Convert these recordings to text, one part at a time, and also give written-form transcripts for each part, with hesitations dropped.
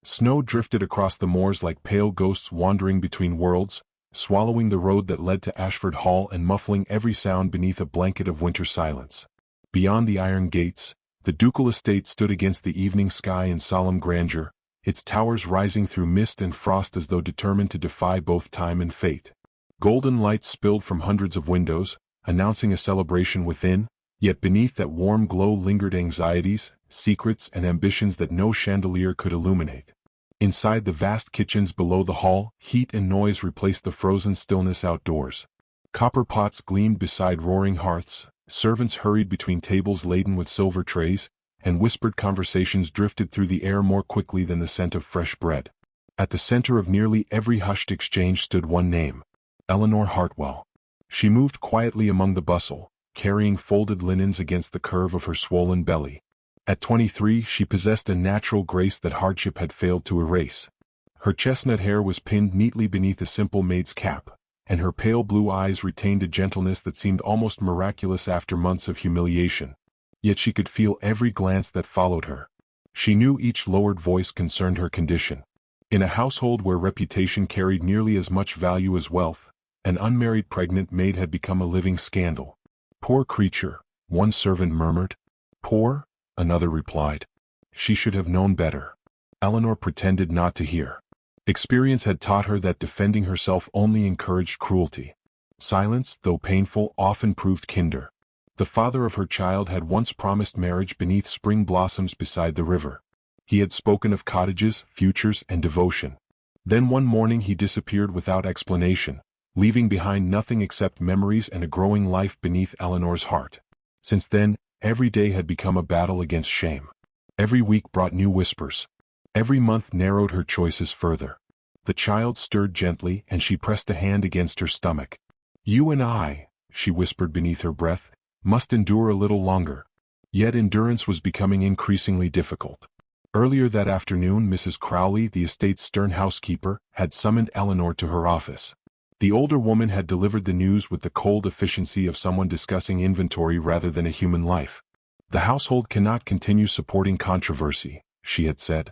Snow drifted across the moors like pale ghosts wandering between worlds, swallowing the road that led to Ashford Hall and muffling every sound beneath a blanket of winter silence. Beyond the iron gates, the ducal estate stood against the evening sky in solemn grandeur, its towers rising through mist and frost as though determined to defy both time and fate. Golden lights spilled from hundreds of windows, announcing a celebration within, yet beneath that warm glow lingered anxieties, secrets, and ambitions that no chandelier could illuminate. Inside the vast kitchens below the hall, heat and noise replaced the frozen stillness outdoors. Copper pots gleamed beside roaring hearths, servants hurried between tables laden with silver trays, and whispered conversations drifted through the air more quickly than the scent of fresh bread. At the center of nearly every hushed exchange stood one name: Eleanor Hartwell. She moved quietly among the bustle, carrying folded linens against the curve of her swollen belly. At 23, she possessed a natural grace that hardship had failed to erase. Her chestnut hair was pinned neatly beneath a simple maid's cap, and her pale blue eyes retained a gentleness that seemed almost miraculous after months of humiliation. Yet she could feel every glance that followed her. She knew each lowered voice concerned her condition. In a household where reputation carried nearly as much value as wealth, an unmarried pregnant maid had become a living scandal. "Poor creature," one servant murmured. "Poor?" another replied. She should have known better. Eleanor pretended not to hear. Experience had taught her that defending herself only encouraged cruelty. Silence, though painful, often proved kinder. The father of her child had once promised marriage beneath spring blossoms beside the river. He had spoken of cottages, futures, and devotion. Then one morning he disappeared without explanation, leaving behind nothing except memories and a growing life beneath Eleanor's heart. Since then, every day had become a battle against shame. Every week brought new whispers. Every month narrowed her choices further. The child stirred gently, and she pressed a hand against her stomach. "You and I," she whispered beneath her breath, "must endure a little longer." Yet endurance was becoming increasingly difficult. Earlier that afternoon, Mrs. Crowley, the estate's stern housekeeper, had summoned Eleanor to her office. The older woman had delivered the news with the cold efficiency of someone discussing inventory rather than a human life. "The household cannot continue supporting controversy," she had said.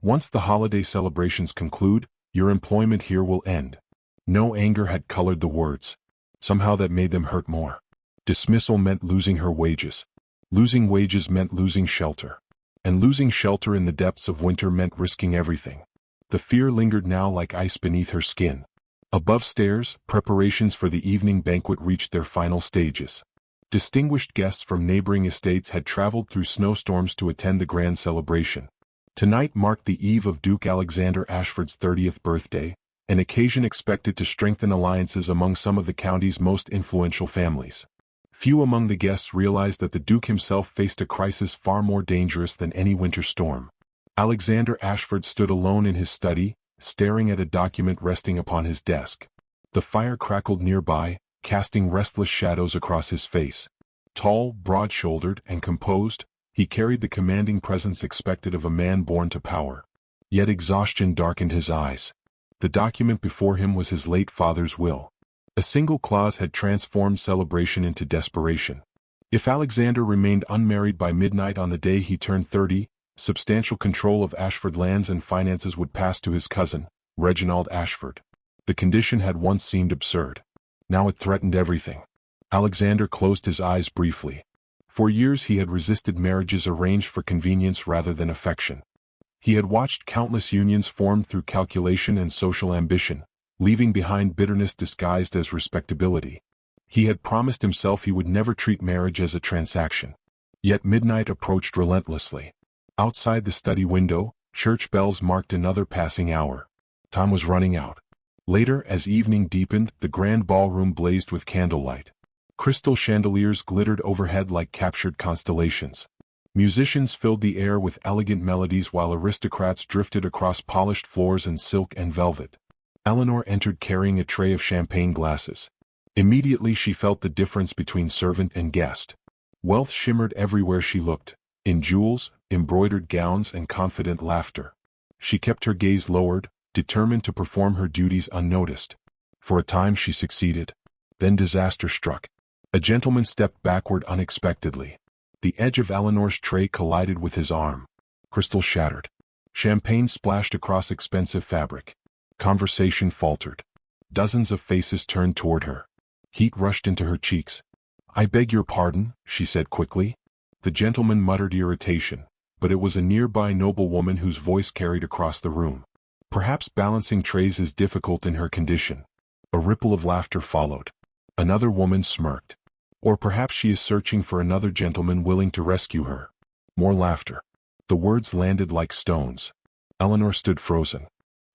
"Once the holiday celebrations conclude, your employment here will end." No anger had colored the words. Somehow that made them hurt more. Dismissal meant losing her wages. Losing wages meant losing shelter. And losing shelter in the depths of winter meant risking everything. The fear lingered now like ice beneath her skin. Above stairs, preparations for the evening banquet reached their final stages. Distinguished guests from neighboring estates had traveled through snowstorms to attend the grand celebration. Tonight marked the eve of Duke Alexander Ashford's 30th birthday, an occasion expected to strengthen alliances among some of the county's most influential families. Few among the guests realized that the Duke himself faced a crisis far more dangerous than any winter storm. Alexander Ashford stood alone in his study, staring at a document resting upon his desk. The fire crackled nearby, casting restless shadows across his face. Tall, broad-shouldered, and composed, he carried the commanding presence expected of a man born to power. Yet exhaustion darkened his eyes. The document before him was his late father's will. A single clause had transformed celebration into desperation. If Alexander remained unmarried by midnight on the day he turned 30, substantial control of Ashford lands and finances would pass to his cousin, Reginald Ashford. The condition had once seemed absurd. Now it threatened everything. Alexander closed his eyes briefly. For years he had resisted marriages arranged for convenience rather than affection. He had watched countless unions formed through calculation and social ambition, leaving behind bitterness disguised as respectability. He had promised himself he would never treat marriage as a transaction. Yet midnight approached relentlessly. Outside the study window, church bells marked another passing hour. Time was running out. Later, as evening deepened, the grand ballroom blazed with candlelight. Crystal chandeliers glittered overhead like captured constellations. Musicians filled the air with elegant melodies while aristocrats drifted across polished floors in silk and velvet. Eleanor entered carrying a tray of champagne glasses. Immediately she felt the difference between servant and guest. Wealth shimmered everywhere she looked, in jewels, embroidered gowns, and confident laughter. She kept her gaze lowered, determined to perform her duties unnoticed. For a time she succeeded. Then disaster struck. A gentleman stepped backward unexpectedly. The edge of Eleanor's tray collided with his arm. Crystal shattered. Champagne splashed across expensive fabric. Conversation faltered. Dozens of faces turned toward her. Heat rushed into her cheeks. "I beg your pardon," she said quickly. The gentleman muttered irritation, but it was a nearby noblewoman whose voice carried across the room. "Perhaps balancing trays is difficult in her condition." A ripple of laughter followed. Another woman smirked. "Or perhaps she is searching for another gentleman willing to rescue her." More laughter. The words landed like stones. Eleanor stood frozen,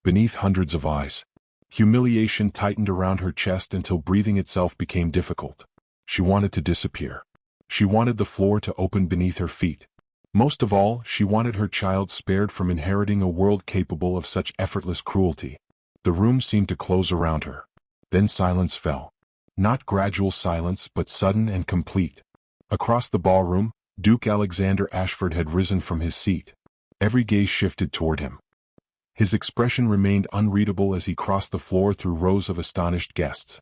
beneath hundreds of eyes. Humiliation tightened around her chest until breathing itself became difficult. She wanted to disappear. She wanted the floor to open beneath her feet. Most of all, she wanted her child spared from inheriting a world capable of such effortless cruelty. The room seemed to close around her. Then silence fell. Not gradual silence, but sudden and complete. Across the ballroom, Duke Alexander Ashford had risen from his seat. Every gaze shifted toward him. His expression remained unreadable as he crossed the floor through rows of astonished guests.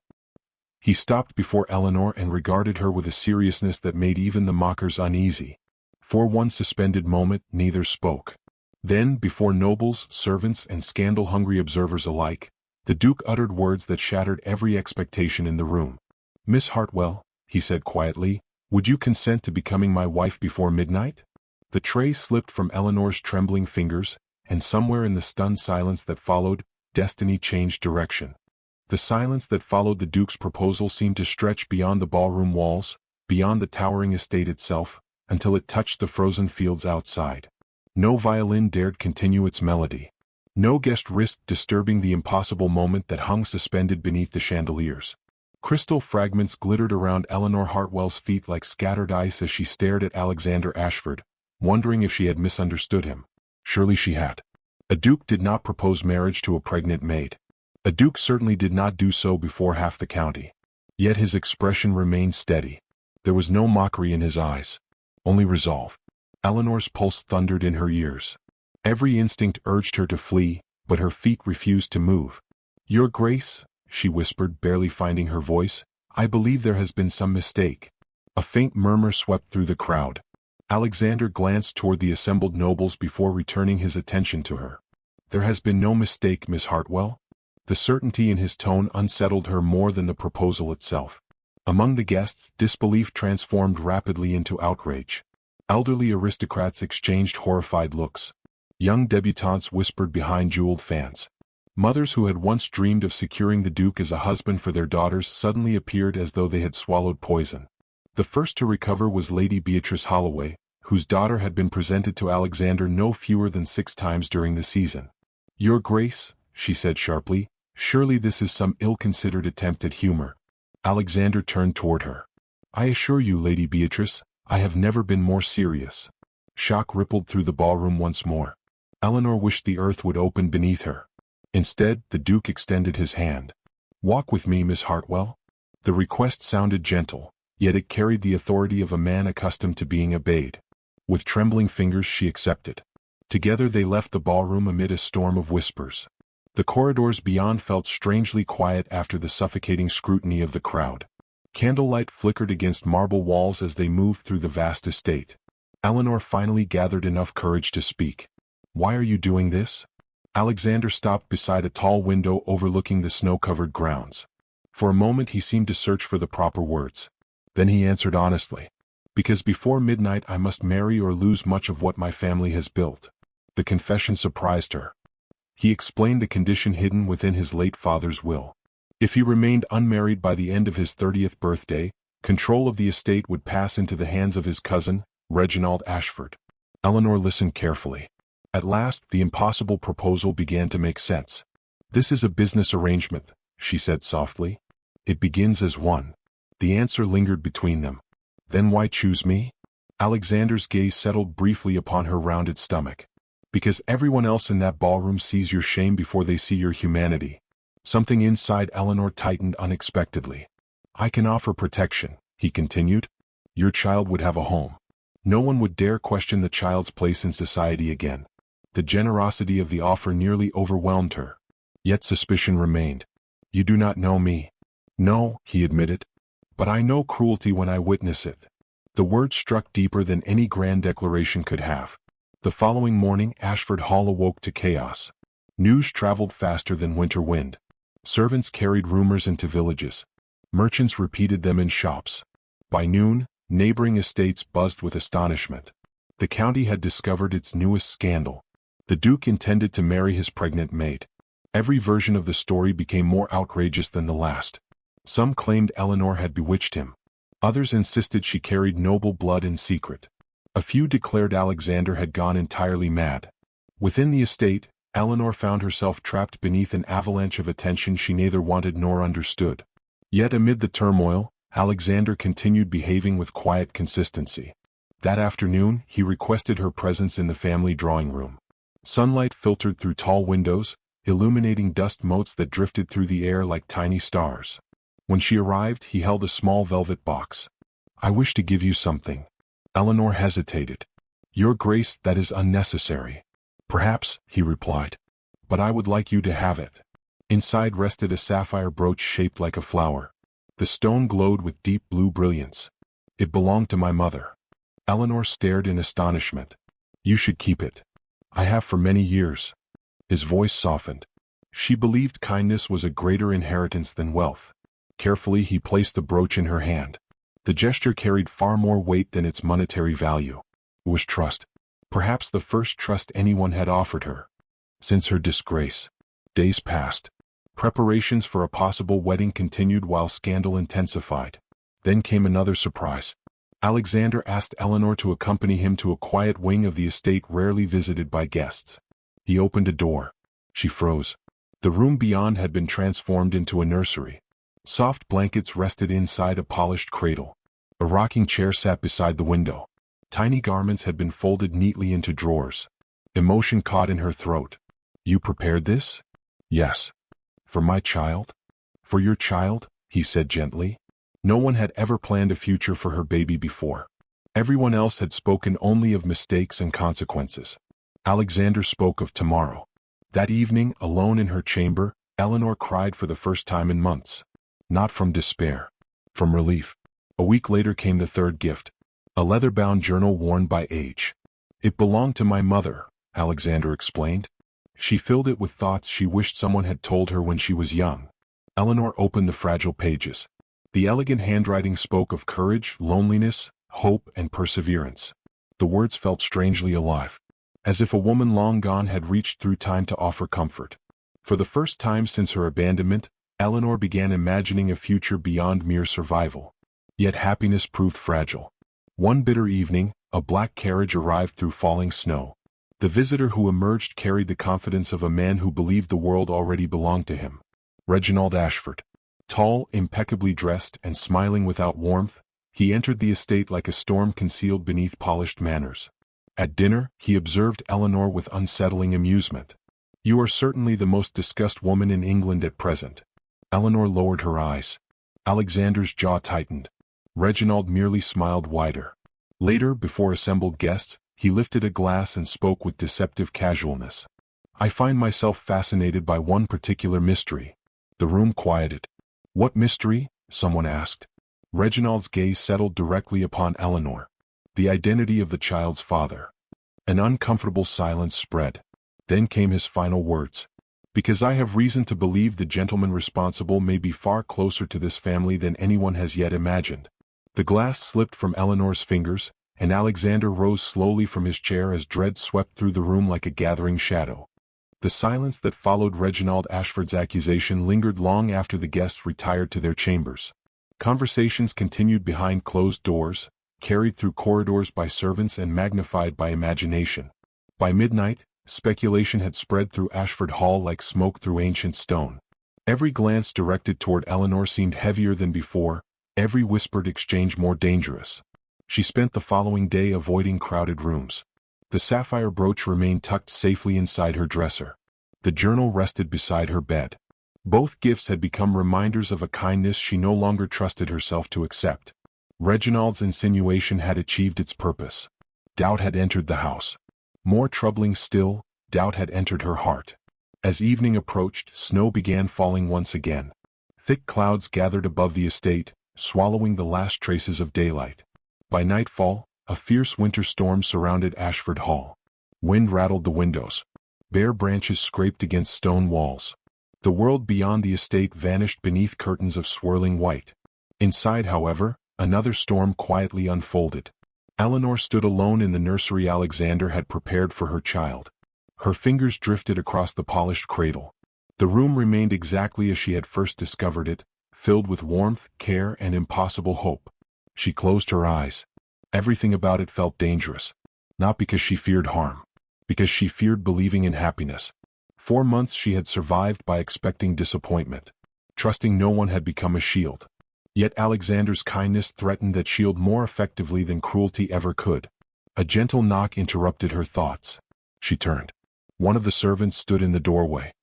He stopped before Eleanor and regarded her with a seriousness that made even the mockers uneasy. For one suspended moment, neither spoke. Then, before nobles, servants, and scandal-hungry observers alike, the Duke uttered words that shattered every expectation in the room. "Miss Hartwell," he said quietly, "would you consent to becoming my wife before midnight?" The tray slipped from Eleanor's trembling fingers, and somewhere in the stunned silence that followed, destiny changed direction. The silence that followed the Duke's proposal seemed to stretch beyond the ballroom walls, beyond the towering estate itself, until it touched the frozen fields outside. No violin dared continue its melody. No guest risked disturbing the impossible moment that hung suspended beneath the chandeliers. Crystal fragments glittered around Eleanor Hartwell's feet like scattered ice as she stared at Alexander Ashford, wondering if she had misunderstood him. Surely she had. A duke did not propose marriage to a pregnant maid. A duke certainly did not do so before half the county. Yet his expression remained steady. There was no mockery in his eyes. Only resolve. Eleanor's pulse thundered in her ears. Every instinct urged her to flee, but her feet refused to move. "Your Grace," she whispered, barely finding her voice, "I believe there has been some mistake." A faint murmur swept through the crowd. Alexander glanced toward the assembled nobles before returning his attention to her. "There has been no mistake, Miss Hartwell." The certainty in his tone unsettled her more than the proposal itself. Among the guests, disbelief transformed rapidly into outrage. Elderly aristocrats exchanged horrified looks. Young debutantes whispered behind jeweled fans. Mothers who had once dreamed of securing the Duke as a husband for their daughters suddenly appeared as though they had swallowed poison. The first to recover was Lady Beatrice Holloway, whose daughter had been presented to Alexander no fewer than 6 times during the season. "Your Grace," she said sharply, "surely this is some ill-considered attempt at humor." Alexander turned toward her. "I assure you, Lady Beatrice, I have never been more serious." Shock rippled through the ballroom once more. Eleanor wished the earth would open beneath her. Instead, the Duke extended his hand. "Walk with me, Miss Hartwell." The request sounded gentle, yet it carried the authority of a man accustomed to being obeyed. With trembling fingers she accepted. Together they left the ballroom amid a storm of whispers. The corridors beyond felt strangely quiet after the suffocating scrutiny of the crowd. Candlelight flickered against marble walls as they moved through the vast estate. Eleanor finally gathered enough courage to speak. "Why are you doing this?" Alexander stopped beside a tall window overlooking the snow-covered grounds. For a moment he seemed to search for the proper words. Then he answered honestly. "Because before midnight I must marry or lose much of what my family has built." The confession surprised her. He explained the condition hidden within his late father's will. If he remained unmarried by the end of his 30th birthday, control of the estate would pass into the hands of his cousin, Reginald Ashford. Eleanor listened carefully. At last, the impossible proposal began to make sense. "This is a business arrangement," she said softly. "It begins as one." The answer lingered between them. "Then why choose me?" Alexander's gaze settled briefly upon her rounded stomach. "Because everyone else in that ballroom sees your shame before they see your humanity." Something inside Eleanor tightened unexpectedly. "I can offer protection," he continued. "Your child would have a home. No one would dare question the child's place in society again." The generosity of the offer nearly overwhelmed her. Yet suspicion remained. "You do not know me." "No," he admitted. "But I know cruelty when I witness it." The word struck deeper than any grand declaration could have. The following morning Ashford Hall awoke to chaos. News traveled faster than winter wind. Servants carried rumors into villages. Merchants repeated them in shops. By noon, neighboring estates buzzed with astonishment. The county had discovered its newest scandal. The Duke intended to marry his pregnant maid. Every version of the story became more outrageous than the last. Some claimed Eleanor had bewitched him. Others insisted she carried noble blood in secret. A few declared Alexander had gone entirely mad. Within the estate, Eleanor found herself trapped beneath an avalanche of attention she neither wanted nor understood. Yet amid the turmoil, Alexander continued behaving with quiet consistency. That afternoon, he requested her presence in the family drawing room. Sunlight filtered through tall windows, illuminating dust motes that drifted through the air like tiny stars. When she arrived, he held a small velvet box. "I wish to give you something." Eleanor hesitated. "Your Grace, that is unnecessary." "Perhaps," he replied. "But I would like you to have it." Inside rested a sapphire brooch shaped like a flower. The stone glowed with deep blue brilliance. "It belonged to my mother." Eleanor stared in astonishment. "You should keep it." "I have for many years." His voice softened. She believed kindness was a greater inheritance than wealth. Carefully he placed the brooch in her hand. The gesture carried far more weight than its monetary value. It was trust. Perhaps the first trust anyone had offered her. Since her disgrace. Days passed. Preparations for a possible wedding continued while scandal intensified. Then came another surprise. Alexander asked Eleanor to accompany him to a quiet wing of the estate rarely visited by guests. He opened a door. She froze. The room beyond had been transformed into a nursery. Soft blankets rested inside a polished cradle. A rocking chair sat beside the window. Tiny garments had been folded neatly into drawers. Emotion caught in her throat. "You prepared this?" "Yes." "For my child?" "For your child," he said gently. No one had ever planned a future for her baby before. Everyone else had spoken only of mistakes and consequences. Alexander spoke of tomorrow. That evening, alone in her chamber, Eleanor cried for the first time in months. Not from despair. From relief. A week later came the third gift. A leather-bound journal worn by age. "It belonged to my mother," Alexander explained. She filled it with thoughts she wished someone had told her when she was young. Eleanor opened the fragile pages. The elegant handwriting spoke of courage, loneliness, hope, and perseverance. The words felt strangely alive. As if a woman long gone had reached through time to offer comfort. For the first time since her abandonment, Eleanor began imagining a future beyond mere survival. Yet happiness proved fragile. One bitter evening, a black carriage arrived through falling snow. The visitor who emerged carried the confidence of a man who believed the world already belonged to him. Reginald Ashford. Tall, impeccably dressed, and smiling without warmth, he entered the estate like a storm concealed beneath polished manners. At dinner, he observed Eleanor with unsettling amusement. "You are certainly the most discussed woman in England at present." Eleanor lowered her eyes. Alexander's jaw tightened. Reginald merely smiled wider. Later, before assembled guests, he lifted a glass and spoke with deceptive casualness. "I find myself fascinated by one particular mystery." The room quieted. "What mystery?" someone asked. Reginald's gaze settled directly upon Eleanor. The identity of the child's father. An uncomfortable silence spread. Then came his final words. "Because I have reason to believe the gentleman responsible may be far closer to this family than anyone has yet imagined." The glass slipped from Eleanor's fingers, and Alexander rose slowly from his chair as dread swept through the room like a gathering shadow. The silence that followed Reginald Ashford's accusation lingered long after the guests retired to their chambers. Conversations continued behind closed doors, carried through corridors by servants and magnified by imagination. By midnight, speculation had spread through Ashford Hall like smoke through ancient stone. Every glance directed toward Eleanor seemed heavier than before, every whispered exchange more dangerous. She spent the following day avoiding crowded rooms. The sapphire brooch remained tucked safely inside her dresser. The journal rested beside her bed. Both gifts had become reminders of a kindness she no longer trusted herself to accept. Reginald's insinuation had achieved its purpose. Doubt had entered the house. More troubling still, doubt had entered her heart. As evening approached, snow began falling once again. Thick clouds gathered above the estate, swallowing the last traces of daylight. By nightfall, a fierce winter storm surrounded Ashford Hall. Wind rattled the windows. Bare branches scraped against stone walls. The world beyond the estate vanished beneath curtains of swirling white. Inside, however, another storm quietly unfolded. Eleanor stood alone in the nursery Alexander had prepared for her child. Her fingers drifted across the polished cradle. The room remained exactly as she had first discovered it, filled with warmth, care, and impossible hope. She closed her eyes. Everything about it felt dangerous. Not because she feared harm. Because she feared believing in happiness. 4 months she had survived by expecting disappointment. Trusting no one had become a shield. Yet Alexander's kindness threatened that shield more effectively than cruelty ever could. A gentle knock interrupted her thoughts. She turned. One of the servants stood in the doorway.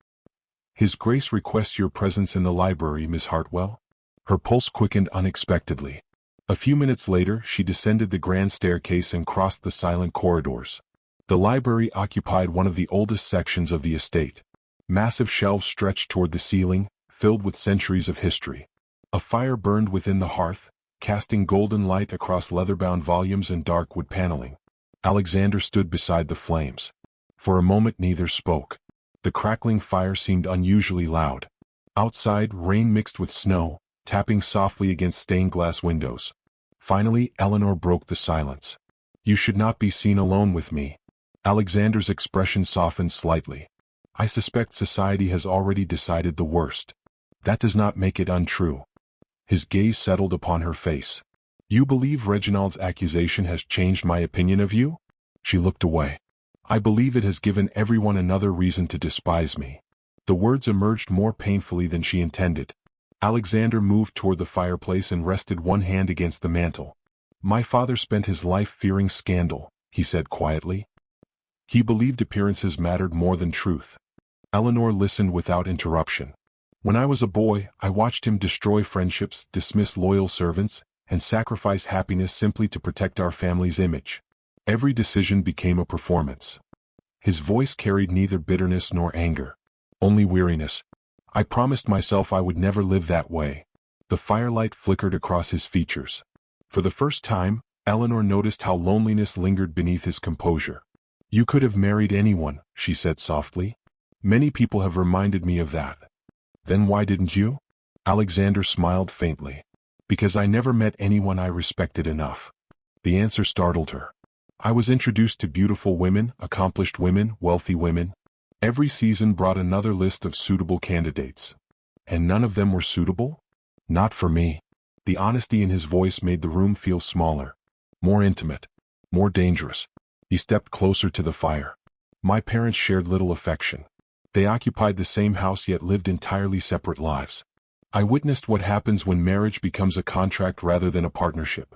"His Grace requests your presence in the library, Miss Hartwell." Her pulse quickened unexpectedly. A few minutes later, she descended the grand staircase and crossed the silent corridors. The library occupied one of the oldest sections of the estate. Massive shelves stretched toward the ceiling, filled with centuries of history. A fire burned within the hearth, casting golden light across leather-bound volumes and dark wood paneling. Alexander stood beside the flames. For a moment neither spoke. The crackling fire seemed unusually loud. Outside, rain mixed with snow, tapping softly against stained glass windows. Finally, Eleanor broke the silence. "You should not be seen alone with me." Alexander's expression softened slightly. "I suspect society has already decided the worst. That does not make it untrue." His gaze settled upon her face. "You believe Reginald's accusation has changed my opinion of you?" She looked away. "I believe it has given everyone another reason to despise me." The words emerged more painfully than she intended. Alexander moved toward the fireplace and rested one hand against the mantel. "My father spent his life fearing scandal," he said quietly. "He believed appearances mattered more than truth." Eleanor listened without interruption. "When I was a boy, I watched him destroy friendships, dismiss loyal servants, and sacrifice happiness simply to protect our family's image. Every decision became a performance." His voice carried neither bitterness nor anger. Only weariness. "I promised myself I would never live that way." The firelight flickered across his features. For the first time, Eleanor noticed how loneliness lingered beneath his composure. "You could have married anyone," she said softly. "Many people have reminded me of that." "Then why didn't you?" Alexander smiled faintly. "Because I never met anyone I respected enough." The answer startled her. "I was introduced to beautiful women, accomplished women, wealthy women. Every season brought another list of suitable candidates. And none of them were suitable? Not for me." The honesty in his voice made the room feel smaller, more intimate, more dangerous. He stepped closer to the fire. "My parents shared little affection. They occupied the same house yet lived entirely separate lives. I witnessed what happens when marriage becomes a contract rather than a partnership."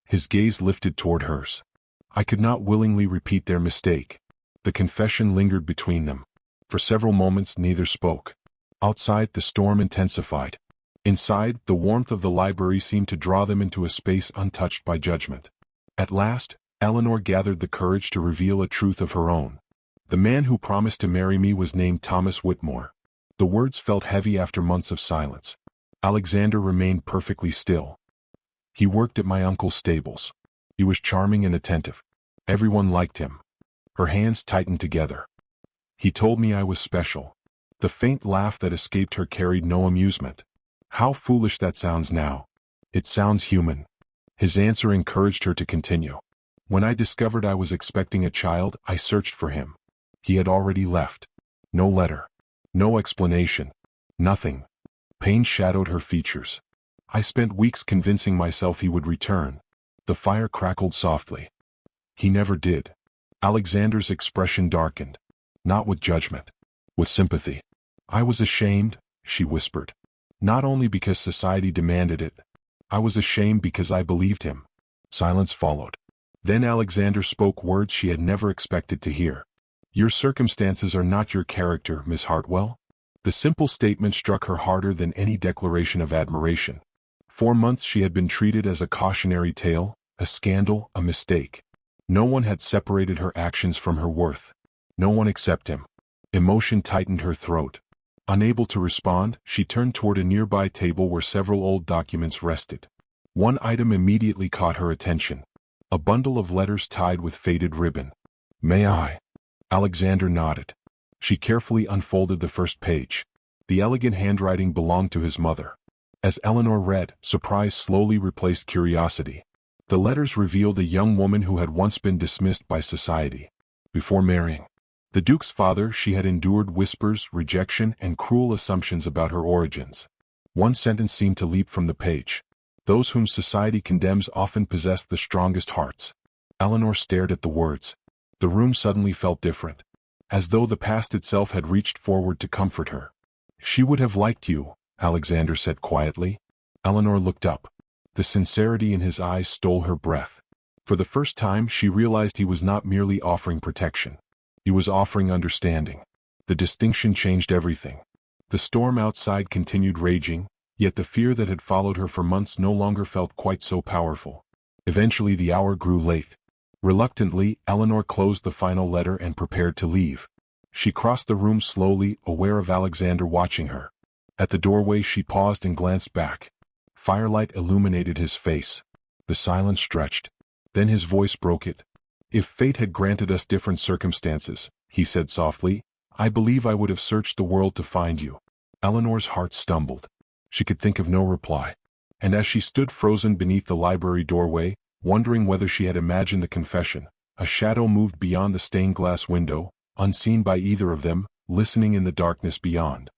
His gaze lifted toward hers. "I could not willingly repeat their mistake." The confession lingered between them. For several moments neither spoke. Outside, the storm intensified. Inside, the warmth of the library seemed to draw them into a space untouched by judgment. At last, Eleanor gathered the courage to reveal a truth of her own. "The man who promised to marry me was named Thomas Whitmore." The words felt heavy after months of silence. Alexander remained perfectly still. "He worked at my uncle's stables. He was charming and attentive. Everyone liked him." Her hands tightened together. "He told me I was special." The faint laugh that escaped her carried no amusement. "How foolish that sounds now." "It sounds human." His answer encouraged her to continue. "When I discovered I was expecting a child, I searched for him. He had already left. No letter. No explanation. Nothing." Pain shadowed her features. "I spent weeks convincing myself he would return." The fire crackled softly. "He never did." Alexander's expression darkened. Not with judgment. With sympathy. "I was ashamed," she whispered. "Not only because society demanded it. I was ashamed because I believed him." Silence followed. Then Alexander spoke words she had never expected to hear. "Your circumstances are not your character, Miss Hartwell." The simple statement struck her harder than any declaration of admiration. 4 months she had been treated as a cautionary tale, a scandal, a mistake. No one had separated her actions from her worth. No one except him. Emotion tightened her throat. Unable to respond, she turned toward a nearby table where several old documents rested. One item immediately caught her attention. A bundle of letters tied with faded ribbon. "May I?" Alexander nodded. She carefully unfolded the first page. The elegant handwriting belonged to his mother. As Eleanor read, surprise slowly replaced curiosity. The letters revealed a young woman who had once been dismissed by society. Before marrying the Duke's father, she had endured whispers, rejection, and cruel assumptions about her origins. One sentence seemed to leap from the page. Those whom society condemns often possess the strongest hearts. Eleanor stared at the words. The room suddenly felt different, as though the past itself had reached forward to comfort her. She would have liked you, Alexander said quietly. Eleanor looked up. The sincerity in his eyes stole her breath. For the first time she realized he was not merely offering protection. He was offering understanding. The distinction changed everything. The storm outside continued raging, yet the fear that had followed her for months no longer felt quite so powerful. Eventually the hour grew late. Reluctantly, Eleanor closed the final letter and prepared to leave. She crossed the room slowly, aware of Alexander watching her. At the doorway she paused and glanced back. Firelight illuminated his face. The silence stretched. Then his voice broke it. "If fate had granted us different circumstances," he said softly, "I believe I would have searched the world to find you." Eleanor's heart stumbled. She could think of no reply. And as she stood frozen beneath the library doorway, wondering whether she had imagined the confession, a shadow moved beyond the stained glass window, unseen by either of them, listening in the darkness beyond.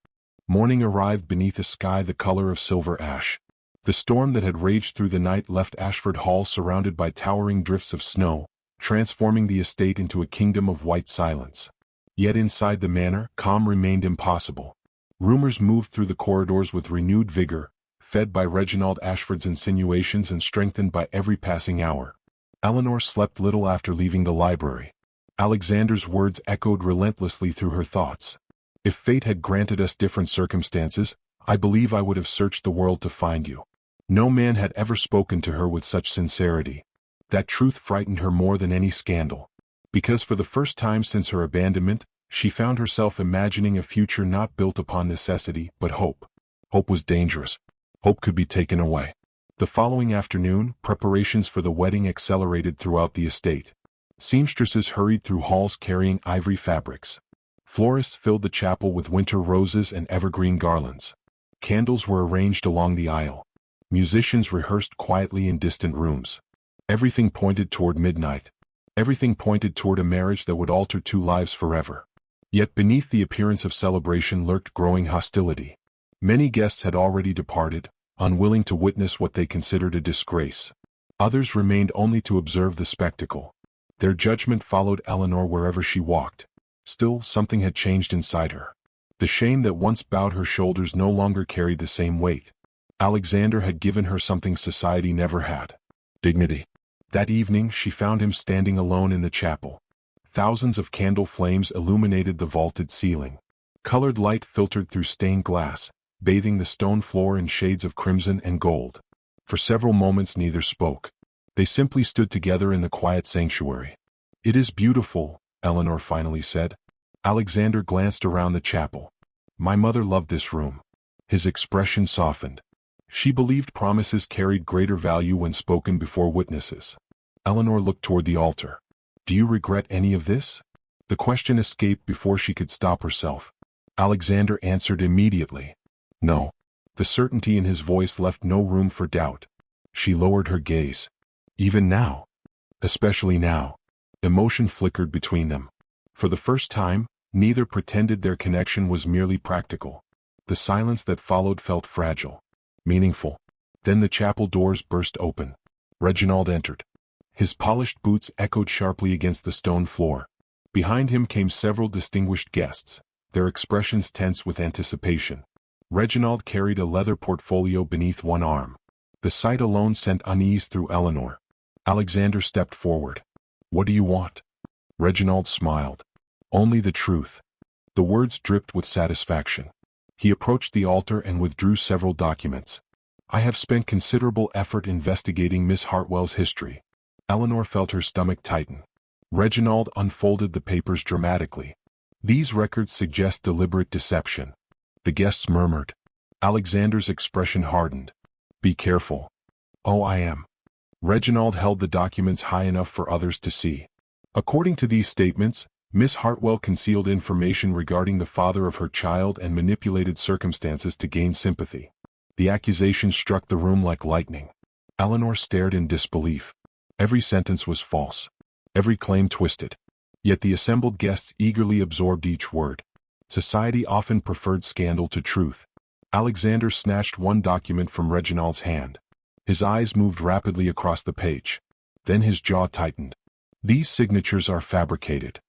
Morning arrived beneath a sky the color of silver ash. The storm that had raged through the night left Ashford Hall surrounded by towering drifts of snow, transforming the estate into a kingdom of white silence. Yet inside the manor, calm remained impossible. Rumors moved through the corridors with renewed vigor, fed by Reginald Ashford's insinuations and strengthened by every passing hour. Eleanor slept little after leaving the library. Alexander's words echoed relentlessly through her thoughts. "If fate had granted us different circumstances, I believe I would have searched the world to find you." No man had ever spoken to her with such sincerity. That truth frightened her more than any scandal. Because for the first time since her abandonment, she found herself imagining a future not built upon necessity, but hope. Hope was dangerous. Hope could be taken away. The following afternoon, preparations for the wedding accelerated throughout the estate. Seamstresses hurried through halls carrying ivory fabrics. Florists filled the chapel with winter roses and evergreen garlands. Candles were arranged along the aisle. Musicians rehearsed quietly in distant rooms. Everything pointed toward midnight. Everything pointed toward a marriage that would alter two lives forever. Yet beneath the appearance of celebration lurked growing hostility. Many guests had already departed, unwilling to witness what they considered a disgrace. Others remained only to observe the spectacle. Their judgment followed Eleanor wherever she walked. Still, something had changed inside her. The shame that once bowed her shoulders no longer carried the same weight. Alexander had given her something society never had: dignity. That evening she found him standing alone in the chapel. Thousands of candle flames illuminated the vaulted ceiling. Colored light filtered through stained glass, bathing the stone floor in shades of crimson and gold. For several moments neither spoke. They simply stood together in the quiet sanctuary. "It is beautiful," Eleanor finally said. Alexander glanced around the chapel. "My mother loved this room." His expression softened. She believed promises carried greater value when spoken before witnesses. Eleanor looked toward the altar. "Do you regret any of this?" The question escaped before she could stop herself. Alexander answered immediately. "No." The certainty in his voice left no room for doubt. She lowered her gaze. "Even now?" "Especially now." Emotion flickered between them. For the first time, neither pretended their connection was merely practical. The silence that followed felt fragile, meaningful. Then the chapel doors burst open. Reginald entered. His polished boots echoed sharply against the stone floor. Behind him came several distinguished guests, their expressions tense with anticipation. Reginald carried a leather portfolio beneath one arm. The sight alone sent unease through Eleanor. Alexander stepped forward. "What do you want?" Reginald smiled. "Only the truth." The words dripped with satisfaction. He approached the altar and withdrew several documents. "I have spent considerable effort investigating Miss Hartwell's history." Eleanor felt her stomach tighten. Reginald unfolded the papers dramatically. "These records suggest deliberate deception." The guests murmured. Alexander's expression hardened. "Be careful." "Oh, I am." Reginald held the documents high enough for others to see. "According to these statements, Miss Hartwell concealed information regarding the father of her child and manipulated circumstances to gain sympathy. The accusation struck the room like lightning. Eleanor stared in disbelief. Every sentence was false. Every claim twisted. Yet the assembled guests eagerly absorbed each word. Society often preferred scandal to truth. Alexander snatched one document from Reginald's hand. His eyes moved rapidly across the page. Then his jaw tightened. "These signatures are fabricated."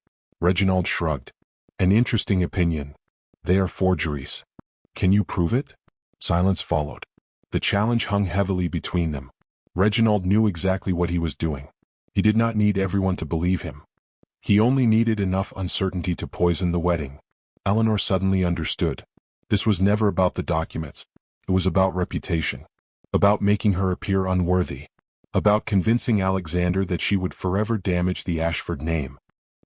Reginald shrugged. "An interesting opinion. They are forgeries. Can you prove it?" Silence followed. The challenge hung heavily between them. Reginald knew exactly what he was doing. He did not need everyone to believe him. He only needed enough uncertainty to poison the wedding. Eleanor suddenly understood. This was never about the documents. It was about reputation. About making her appear unworthy. About convincing Alexander that she would forever damage the Ashford name.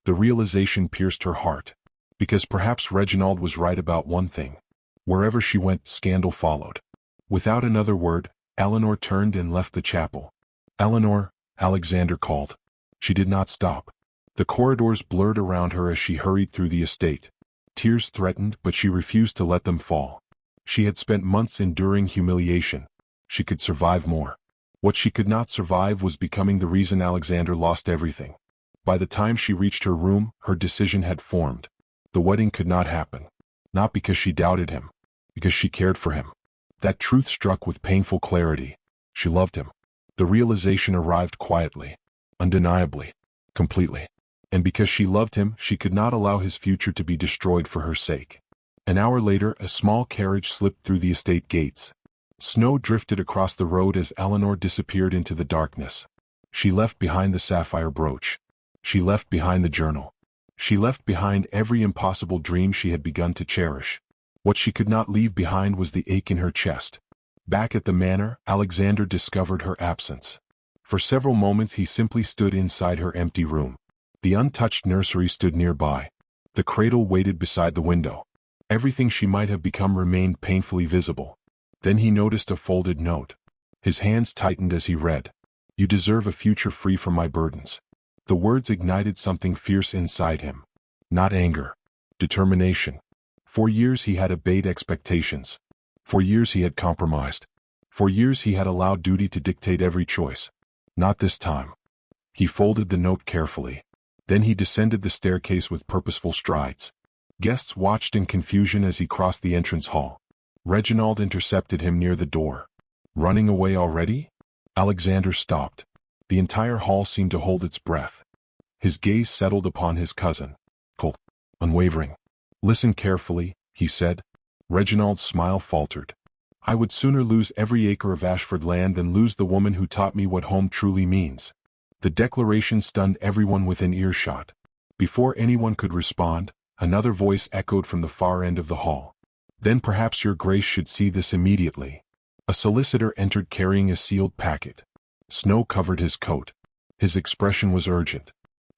The realization pierced her heart. Because perhaps Reginald was right about one thing. Wherever she went, scandal followed. Without another word, Eleanor turned and left the chapel. "Eleanor," Alexander called. She did not stop. The corridors blurred around her as she hurried through the estate. Tears threatened, but she refused to let them fall. She had spent months enduring humiliation. She could survive more. What she could not survive was becoming the reason Alexander lost everything. By the time she reached her room, her decision had formed. The wedding could not happen. Not because she doubted him. Because she cared for him. That truth struck with painful clarity. She loved him. The realization arrived quietly. Undeniably. Completely. And because she loved him, she could not allow his future to be destroyed for her sake. An hour later, a small carriage slipped through the estate gates. Snow drifted across the road as Eleanor disappeared into the darkness. She left behind the sapphire brooch. She left behind the journal. She left behind every impossible dream she had begun to cherish. What she could not leave behind was the ache in her chest. Back at the manor, Alexander discovered her absence. For several moments he simply stood inside her empty room. The untouched nursery stood nearby. The cradle waited beside the window. Everything she might have become remained painfully visible. Then he noticed a folded note. His hands tightened as he read. "You deserve a future free from my burdens." The words ignited something fierce inside him. Not anger. Determination. For years he had obeyed expectations. For years he had compromised. For years he had allowed duty to dictate every choice. Not this time. He folded the note carefully. Then he descended the staircase with purposeful strides. Guests watched in confusion as he crossed the entrance hall. Reginald intercepted him near the door. "Running away already?" Alexander stopped. The entire hall seemed to hold its breath. His gaze settled upon his cousin. Cold. Unwavering. "Listen carefully," he said. Reginald's smile faltered. "I would sooner lose every acre of Ashford land than lose the woman who taught me what home truly means." The declaration stunned everyone within earshot. Before anyone could respond, another voice echoed from the far end of the hall. "Then perhaps your grace should see this immediately." A solicitor entered carrying a sealed packet. Snow covered his coat. His expression was urgent.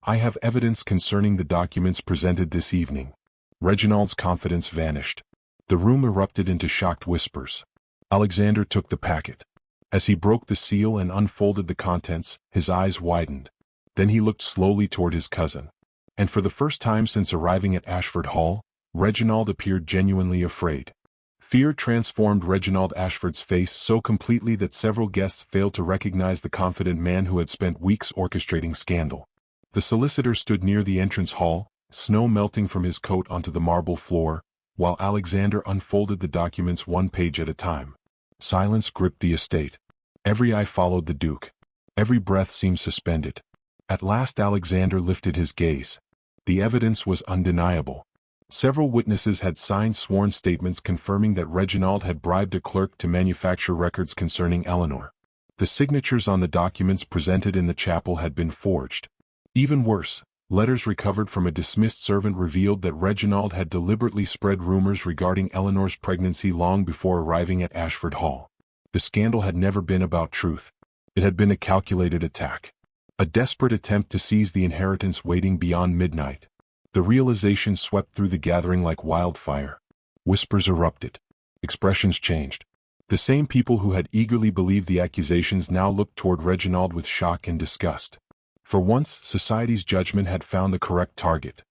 "I have evidence concerning the documents presented this evening." Reginald's confidence vanished. The room erupted into shocked whispers. Alexander took the packet. As he broke the seal and unfolded the contents, his eyes widened. Then he looked slowly toward his cousin. And for the first time since arriving at Ashford Hall, Reginald appeared genuinely afraid. Fear transformed Reginald Ashford's face so completely that several guests failed to recognize the confident man who had spent weeks orchestrating scandal. The solicitor stood near the entrance hall, snow melting from his coat onto the marble floor, while Alexander unfolded the documents one page at a time. Silence gripped the estate. Every eye followed the Duke. Every breath seemed suspended. At last Alexander lifted his gaze. The evidence was undeniable. Several witnesses had signed sworn statements confirming that Reginald had bribed a clerk to manufacture records concerning Eleanor. The signatures on the documents presented in the chapel had been forged. Even worse, letters recovered from a dismissed servant revealed that Reginald had deliberately spread rumors regarding Eleanor's pregnancy long before arriving at Ashford Hall. The scandal had never been about truth. It had been a calculated attack. A desperate attempt to seize the inheritance waiting beyond midnight. The realization swept through the gathering like wildfire. Whispers erupted. Expressions changed. The same people who had eagerly believed the accusations now looked toward Reginald with shock and disgust. For once, society's judgment had found the correct target.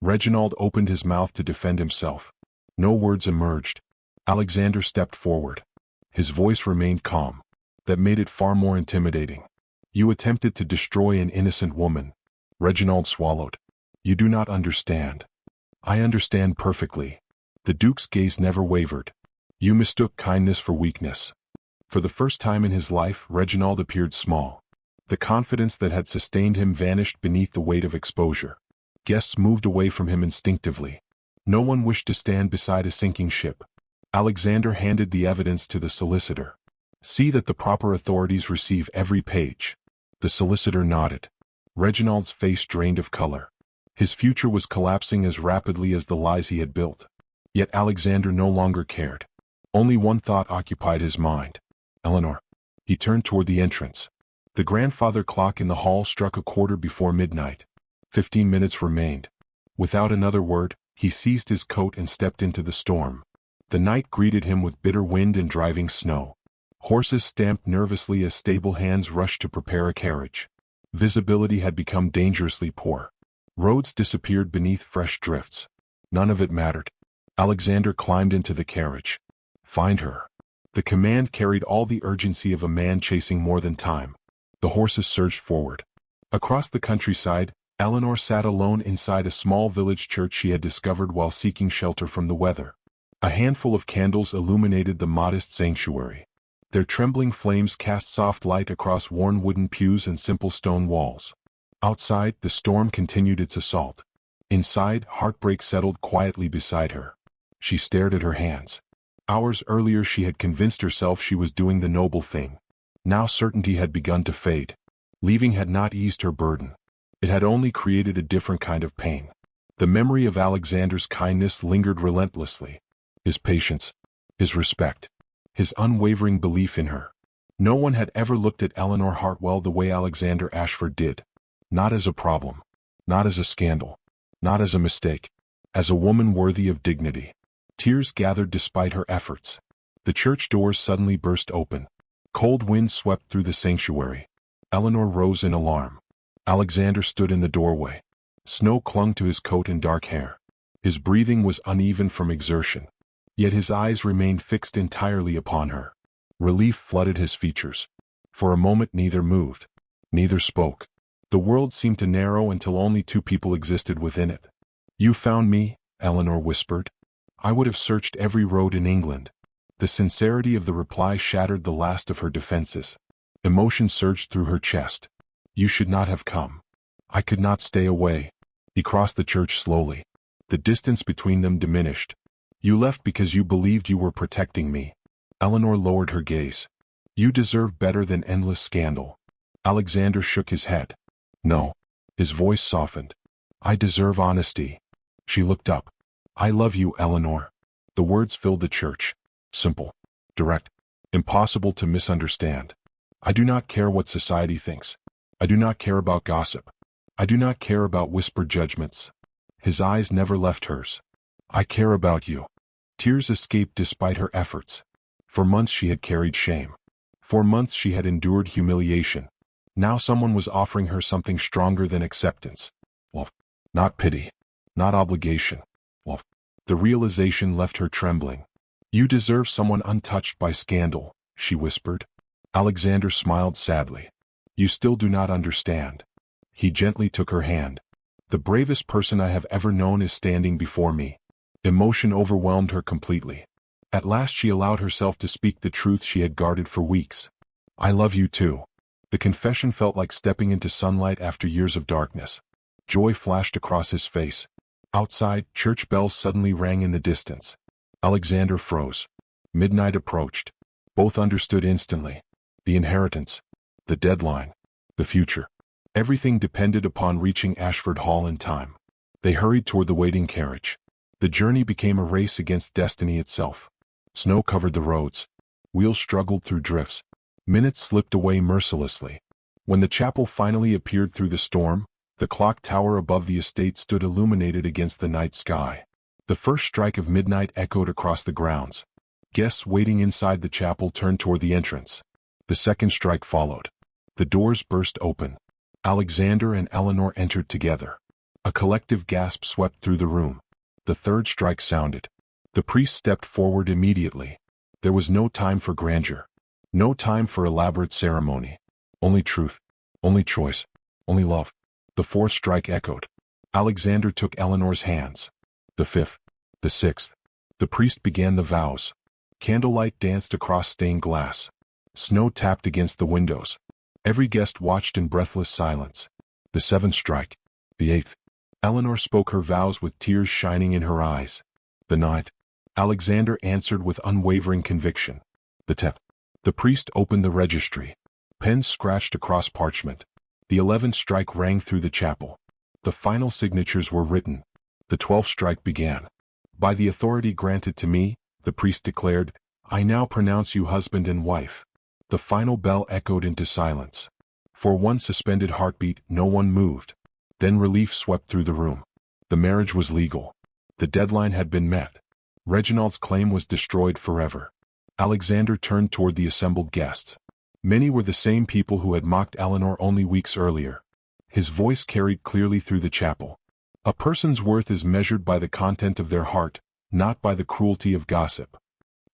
Reginald opened his mouth to defend himself. No words emerged. Alexander stepped forward. His voice remained calm. That made it far more intimidating. You attempted to destroy an innocent woman. Reginald swallowed. You do not understand. I understand perfectly. The Duke's gaze never wavered. You mistook kindness for weakness. For the first time in his life, Reginald appeared small. The confidence that had sustained him vanished beneath the weight of exposure. Guests moved away from him instinctively. No one wished to stand beside a sinking ship. Alexander handed the evidence to the solicitor. See that the proper authorities receive every page. The solicitor nodded. Reginald's face drained of color. His future was collapsing as rapidly as the lies he had built. Yet Alexander no longer cared. Only one thought occupied his mind. Eleanor. He turned toward the entrance. The grandfather clock in the hall struck midnight. 15 minutes remained. Without another word, he seized his coat and stepped into the storm. The night greeted him with bitter wind and driving snow. Horses stamped nervously as stable hands rushed to prepare a carriage. Visibility had become dangerously poor. Roads disappeared beneath fresh drifts. None of it mattered. Alexander climbed into the carriage. Find her. The command carried all the urgency of a man chasing more than time. The horses surged forward. Across the countryside, Eleanor sat alone inside a small village church she had discovered while seeking shelter from the weather. A handful of candles illuminated the modest sanctuary. Their trembling flames cast soft light across worn wooden pews and simple stone walls. Outside, the storm continued its assault. Inside, heartbreak settled quietly beside her. She stared at her hands. Hours earlier she had convinced herself she was doing the noble thing. Now certainty had begun to fade. Leaving had not eased her burden. It had only created a different kind of pain. The memory of Alexander's kindness lingered relentlessly. His patience, his respect, his unwavering belief in her. No one had ever looked at Eleanor Hartwell the way Alexander Ashford did. Not as a problem, not as a scandal, not as a mistake, as a woman worthy of dignity. Tears gathered despite her efforts. The church doors suddenly burst open. Cold wind swept through the sanctuary. Eleanor rose in alarm. Alexander stood in the doorway. Snow clung to his coat and dark hair. His breathing was uneven from exertion. Yet his eyes remained fixed entirely upon her. Relief flooded his features. For a moment neither moved. Neither spoke. The world seemed to narrow until only two people existed within it. You found me, Eleanor whispered. I would have searched every road in England. The sincerity of the reply shattered the last of her defenses. Emotion surged through her chest. You should not have come. I could not stay away. He crossed the church slowly. The distance between them diminished. You left because you believed you were protecting me. Eleanor lowered her gaze. You deserve better than endless scandal. Alexander shook his head. No. His voice softened. I deserve honesty. She looked up. I love you, Eleanor. The words filled the church. Simple. Direct. Impossible to misunderstand. I do not care what society thinks. I do not care about gossip. I do not care about whispered judgments. His eyes never left hers. I care about you. Tears escaped despite her efforts. For months she had carried shame. For months she had endured humiliation. Now someone was offering her something stronger than acceptance. Love. Not pity. Not obligation. Love. The realization left her trembling. You deserve someone untouched by scandal, she whispered. Alexander smiled sadly. You still do not understand. He gently took her hand. The bravest person I have ever known is standing before me. Emotion overwhelmed her completely. At last she allowed herself to speak the truth she had guarded for weeks. I love you too. The confession felt like stepping into sunlight after years of darkness. Joy flashed across his face. Outside, church bells suddenly rang in the distance. Alexander froze. Midnight approached. Both understood instantly. The inheritance. The deadline. The future. Everything depended upon reaching Ashford Hall in time. They hurried toward the waiting carriage. The journey became a race against destiny itself. Snow covered the roads. Wheels struggled through drifts. Minutes slipped away mercilessly. When the chapel finally appeared through the storm, the clock tower above the estate stood illuminated against the night sky. The first strike of midnight echoed across the grounds. Guests waiting inside the chapel turned toward the entrance. The second strike followed. The doors burst open. Alexander and Eleanor entered together. A collective gasp swept through the room. The third strike sounded. The priest stepped forward immediately. There was no time for grandeur. No time for elaborate ceremony. Only truth. Only choice. Only love. The fourth strike echoed. Alexander took Eleanor's hands. The fifth. The sixth. The priest began the vows. Candlelight danced across stained glass. Snow tapped against the windows. Every guest watched in breathless silence. The seventh strike. The eighth. Eleanor spoke her vows with tears shining in her eyes. The ninth. Alexander answered with unwavering conviction. The tenth. The priest opened the registry. Pens scratched across parchment. The 11th strike rang through the chapel. The final signatures were written. The 12th strike began. By the authority granted to me, the priest declared, I now pronounce you husband and wife. The final bell echoed into silence. For one suspended heartbeat, no one moved. Then relief swept through the room. The marriage was legal. The deadline had been met. Reginald's claim was destroyed forever. Alexander turned toward the assembled guests. Many were the same people who had mocked Eleanor only weeks earlier. His voice carried clearly through the chapel. A person's worth is measured by the content of their heart, not by the cruelty of gossip.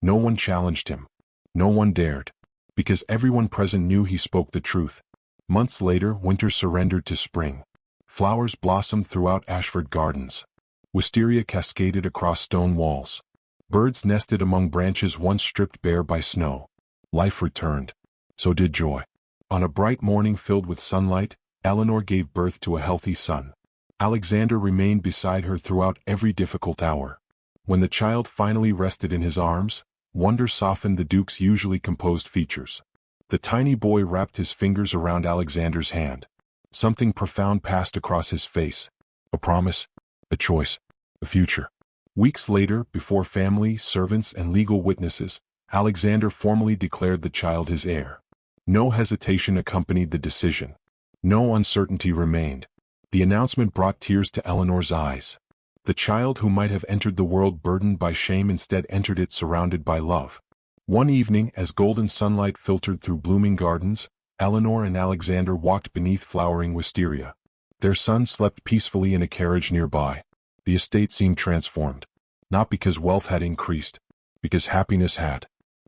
No one challenged him. No one dared. Because everyone present knew he spoke the truth. Months later, winter surrendered to spring. Flowers blossomed throughout Ashford Gardens. Wisteria cascaded across stone walls. Birds nested among branches once stripped bare by snow. Life returned. So did joy. On a bright morning filled with sunlight, Eleanor gave birth to a healthy son. Alexander remained beside her throughout every difficult hour. When the child finally rested in his arms, wonder softened the Duke's usually composed features. The tiny boy wrapped his fingers around Alexander's hand. Something profound passed across his face. A promise, a choice, a future. Weeks later, before family, servants, and legal witnesses, Alexander formally declared the child his heir. No hesitation accompanied the decision. No uncertainty remained. The announcement brought tears to Eleanor's eyes. The child who might have entered the world burdened by shame instead entered it surrounded by love. One evening, as golden sunlight filtered through blooming gardens, Eleanor and Alexander walked beneath flowering wisteria. Their son slept peacefully in a carriage nearby. The estate seemed transformed. Not because wealth had increased, because happiness had.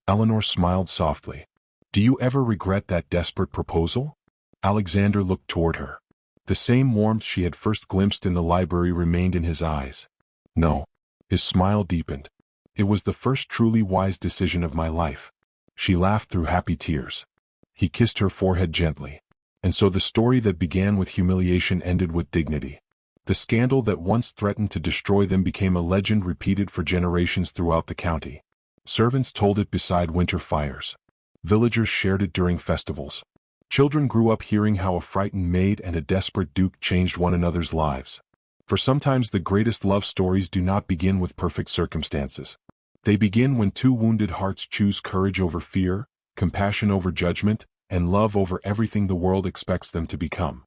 Eleanor smiled softly. Do you ever regret that desperate proposal? Alexander looked toward her. The same warmth she had first glimpsed in the library remained in his eyes. No. His smile deepened. It was the first truly wise decision of my life. She laughed through happy tears. He kissed her forehead gently. And so the story that began with humiliation ended with dignity. The scandal that once threatened to destroy them became a legend repeated for generations throughout the county. Servants told it beside winter fires. Villagers shared it during festivals. Children grew up hearing how a frightened maid and a desperate duke changed one another's lives. For sometimes the greatest love stories do not begin with perfect circumstances. They begin when two wounded hearts choose courage over fear, compassion over judgment, and love over everything the world expects them to become.